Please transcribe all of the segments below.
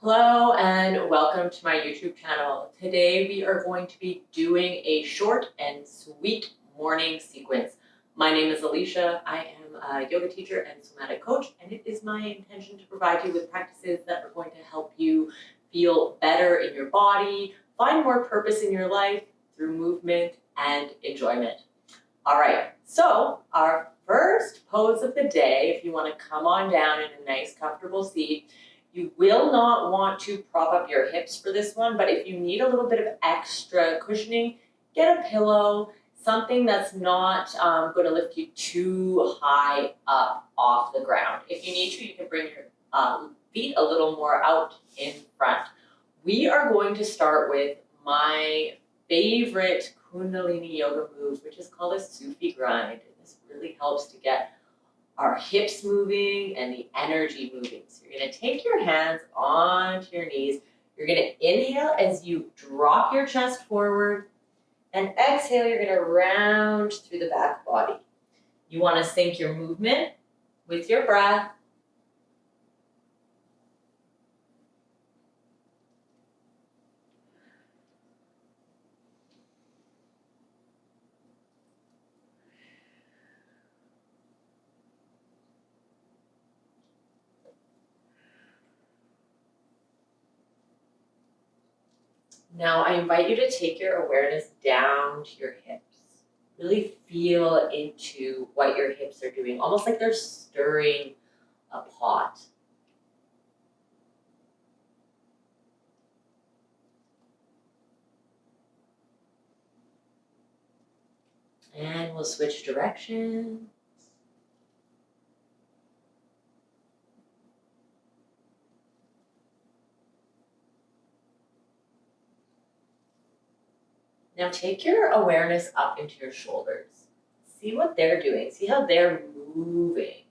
Hello and welcome to my YouTube channel. Today we are going to be doing a short and sweet morning sequence. My name is Alicia. I am a yoga teacher and somatic coach, and it is my intention to provide you with practices that are going to help you feel better in your body, find more purpose in your life through movement and enjoyment. All right, so our first pose of the day, if you want to come on down in a nice comfortable seat, you will not want to prop up your hips for this one, but if you need a little bit of extra cushioning, get a pillow, something that's not going to lift you too high up off the ground. If you need to, you can bring your feet a little more out in front. We are going to start with my favorite Kundalini yoga move, which is called a Sufi grind. This really helps to get our hips moving and the energy moving. So you're going to take your hands onto your knees. You're going to inhale as you drop your chest forward, and exhale, you're going to round through the back body. You want to sync your movement with your breath. Now I invite you to take your awareness down to your hips. Really feel into what your hips are doing, almost like they're stirring a pot. And we'll switch directions. Now take your awareness up into your shoulders. See what they're doing. See how they're moving.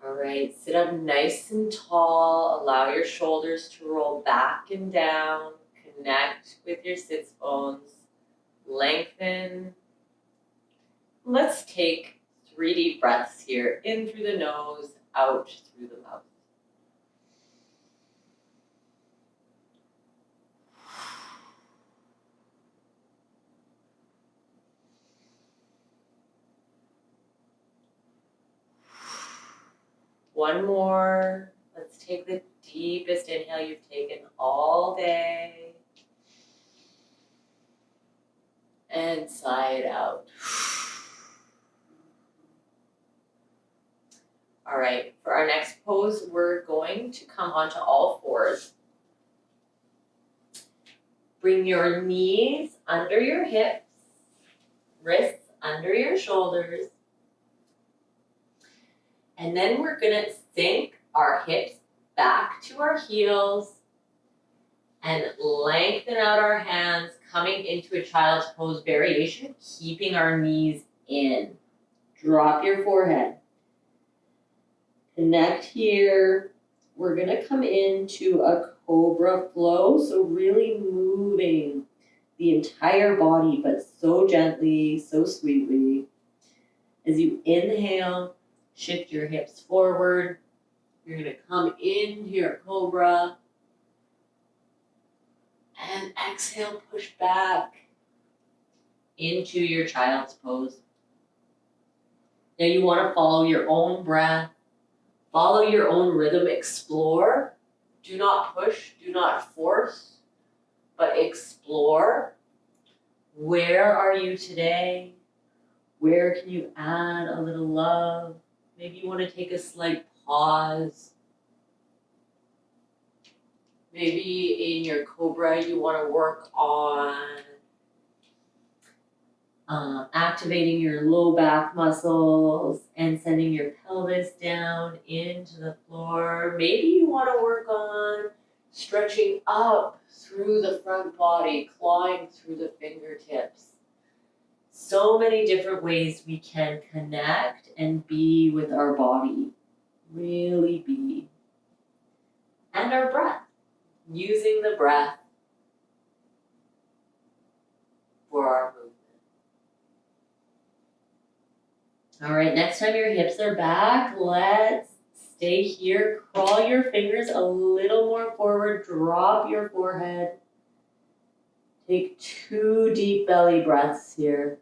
All right, sit up nice and tall. Allow your shoulders to roll back and down. Connect with your sits bones. Lengthen. Let's take 3 deep breaths here. In through the nose, out through the mouth. One more. Let's take the deepest inhale you've taken all day. And sigh it out. All right, for our next pose, we're going to come onto all fours. Bring your knees under your hips, wrists under your shoulders. And then we're going to sink our hips back to our heels and lengthen out our hands, coming into a child's pose variation, keeping our knees in. Drop your forehead. Connect here. We're going to come into a cobra flow, so really moving the entire body, but so gently, so sweetly. As you inhale, shift your hips forward. You're going to come into your cobra. And exhale, push back into your child's pose. Now you want to follow your own breath. Follow your own rhythm. Explore. Do not push. Do not force. But explore. Where are you today? Where can you add a little love? Maybe you want to take a slight pause. Maybe in your cobra you want to work on activating your low back muscles and sending your pelvis down into the floor. Maybe you want to work on stretching up through the front body, clawing through the fingertips. So many different ways we can connect and be with our body. Really be. And our breath. Using the breath for our movement. All right, next time your hips are back, let's stay here. Crawl your fingers a little more forward. Drop your forehead. Take 2 deep belly breaths here.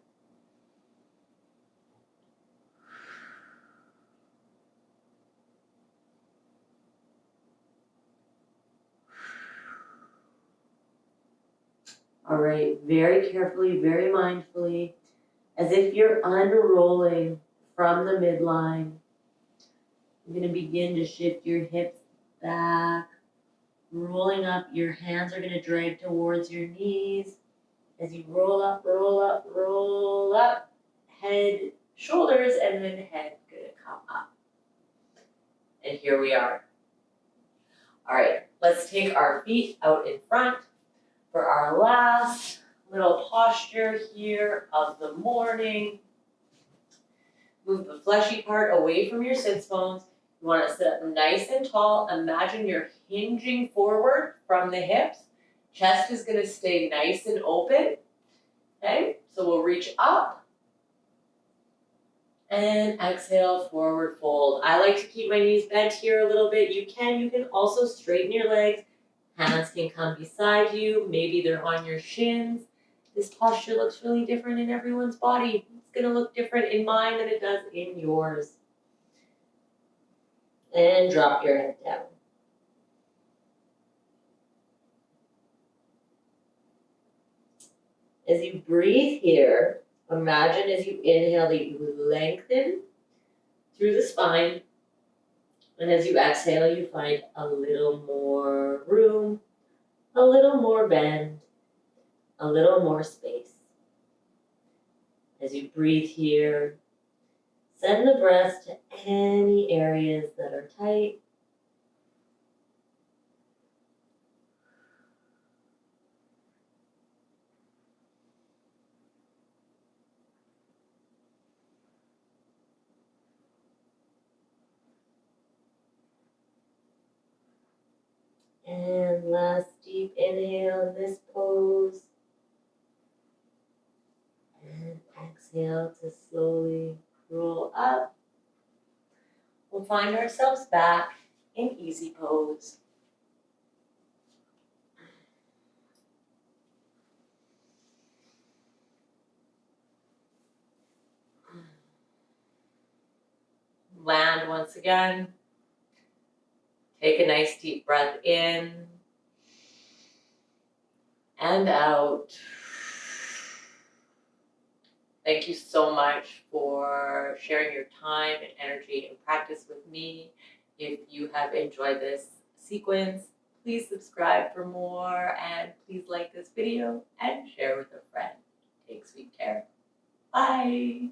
All right, very carefully, very mindfully, as if you're unrolling from the midline. You're going to begin to shift your hips back, rolling up. Your hands are going to drag towards your knees as you roll up, roll up, roll up. Head, shoulders, and then head going to come up. And here we are. All right, let's take our feet out in front for our last little posture here of the morning. Move the fleshy part away from your sits bones. You want to sit up nice and tall. Imagine you're hinging forward from the hips. Chest is going to stay nice and open. Okay, so we'll reach up and exhale, forward fold. I like to keep my knees bent here a little bit. You can also straighten your legs. Hands can come beside you. Maybe they're on your shins. This posture looks really different in everyone's body. It's going to look different in mine than it does in yours. And drop your head down. As you breathe here, imagine as you inhale that you lengthen through the spine. And as you exhale, you find a little more room, a little more bend, a little more space. As you breathe here, send the breath to any areas that are tight. And last deep inhale in this pose. And exhale to slowly roll up. We'll find ourselves back in easy pose. Land once again. Take a nice deep breath in and out. Thank you so much for sharing your time and energy and practice with me. If you have enjoyed this sequence, please subscribe for more and please like this video and share with a friend. Take sweet care. Bye.